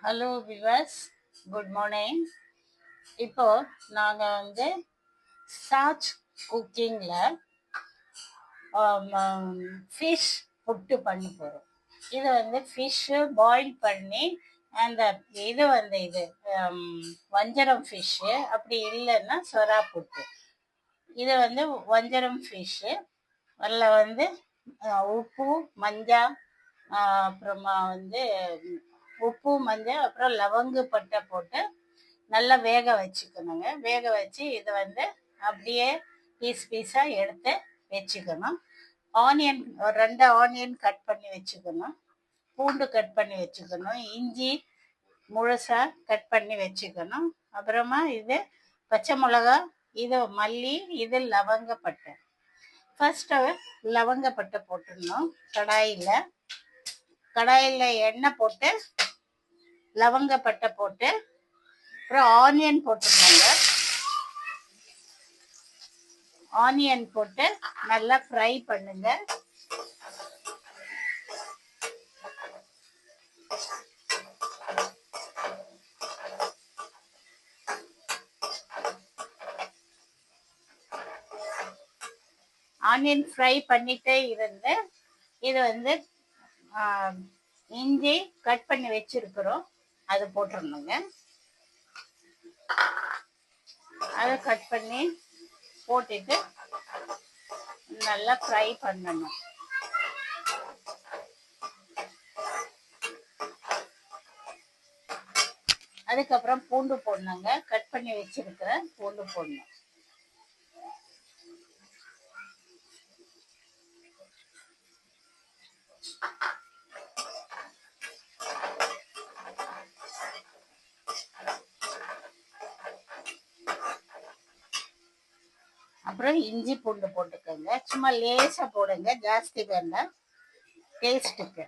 Hello viewers, good morning. இப்போ நாங்கள் starch குக்கிங்கில் ஃபிஷ் புட்டு பண்ண போகிறோம். இது ஃபிஷ்ஷு பாயில் பண்ணி அந்த இது வஞ்சரம் ஃபிஷ்ஷு, அப்படி இல்லைன்னா சொரா புட்டு. இது வஞ்சரம் ஃபிஷ்ஷு. அதில் உப்பு மஞ்சள், அப்புறமா உப்பு மஞ்சள் அப்புறம் லவங்கு பட்டை போட்டு நல்லா வேக வச்சுக்கணுங்க. வேக வச்சு இது அப்படியே பீஸாக எடுத்து வச்சுக்கணும். ஆனியன் ஒரு 2 ஆனியன் கட் பண்ணி வச்சுக்கணும். பூண்டு கட் பண்ணி வச்சுக்கணும். இஞ்சி முழுசாக கட் பண்ணி வச்சுக்கணும். அப்புறமா இது பச்சை மிளகா, இது மல்லி, இது லவங்கப்பட்டை. ஃபர்ஸ்ட் லவங்கப்பட்டை போட்டுடணும். கடாயில் எண்ணெய் போட்டு லவங்கப்பட்டை போட்டு அப்புறம் ஆனியன் போட்டுருந்தாங்க. ஆனியன் போட்டு நல்லா ஃப்ரை பண்ணுங்க. ஆனியன் ஃப்ரை பண்ணிட்டே இருந்து இது இஞ்சி கட் பண்ணி வச்சிருக்கிறோம், அது போட்டுருணுங்க. அதை கட் பண்ணி போட்டுட்டு நல்லா ஃப்ரை பண்ணணும். அதுக்கப்புறம் பூண்டு போடணுங்க. கட் பண்ணி வச்சிருக்கிற பூண்டு போடணும். அப்புறம் இஞ்சி பூண்டு போட்டுக்கோங்க. சும்மா லேசா போடுங்க, ஜாஸ்தி வேண்டாம், டேஸ்ட்டுக்கு.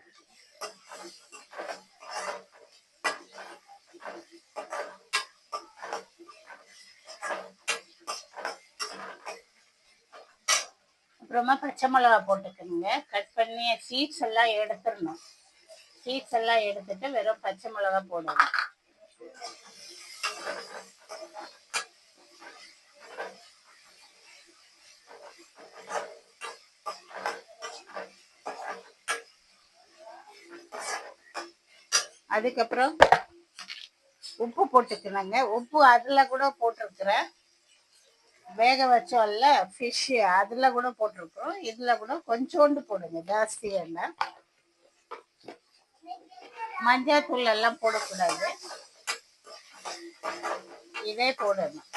அப்புறமா பச்சை மிளகா போட்டுக்கணுங்க. கட் பண்ணி சீட்ஸ் எல்லாம் எடுத்துடணும். சீட்ஸ் எல்லாம் எடுத்துட்டு வெறும் பச்சை மிளகா போடணும். அதுக்கப்புறம் உப்பு போட்டுக்கணுங்க. உப்பு அதில் கூட போட்டிருக்கிறேன். வேக வச்சோம்ல ஃபிஷ்ஷு, அதில் கூட போட்டிருக்கிறோம். இதில் கூட கொஞ்சோண்டு போடுங்க, ஜாஸ்தி வேண்டாம். மஞ்சள் தூள் எல்லாம் போடக்கூடாது, இதே போடணும்.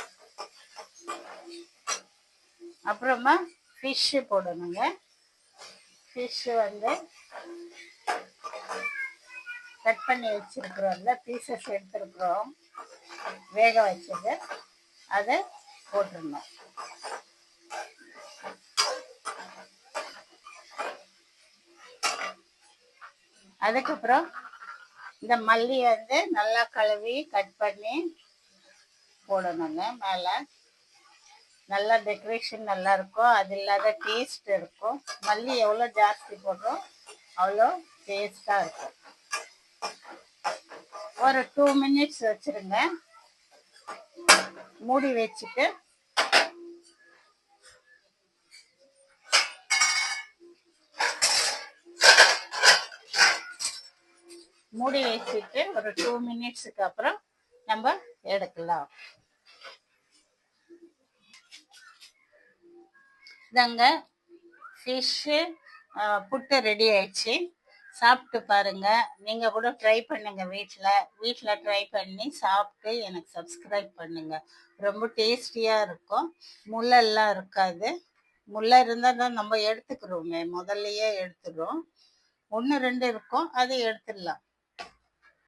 அப்புறமா ஃபிஷ்ஷு போடணுங்க. ஃபிஷ்ஷு கட் பண்ணி வச்சிருக்கிறோம்ல, பீசஸ் எடுத்துருக்குறோம் வேக வச்சது, அதை போட்டுடணும். அதுக்கப்புறம் இந்த மல்லி நல்லா கழுவி கட் பண்ணி போடணுங்க. மேலே நல்லா டெக்கரேஷன் நல்லா இருக்கும், அது இல்லாத டேஸ்ட் இருக்கும். மல்லி எவ்வளோ ஜாஸ்தி போடுறோம் அவ்வளோ டேஸ்டாக இருக்கும். ஒரு 2 மினிட்ஸ் வச்சிருங்க. மூடி வச்சுட்டு ஒரு 2 மினிட்ஸுக்கு அப்புறம் நம்ம எடுக்கலாம். இதாங்க ஃபிஷ்ஷு புட்டு ரெடி ஆயிடுச்சு. சாப்பிட்டு பாருங்க. நீங்கள் கூட ட்ரை பண்ணுங்க. வீட்டில் ட்ரை பண்ணி சாப்பிட்டு எனக்கு சப்ஸ்கிரைப் பண்ணுங்க. ரொம்ப டேஸ்டியாக இருக்கும். முள்ளெல்லாம் இருக்காது. முள்ளை இருந்தால் தான் நம்ம எடுத்துக்கிறோமே, முதல்லையே எடுத்துடுறோம். 1 2 இருக்கும், அதை எடுத்துடலாம்.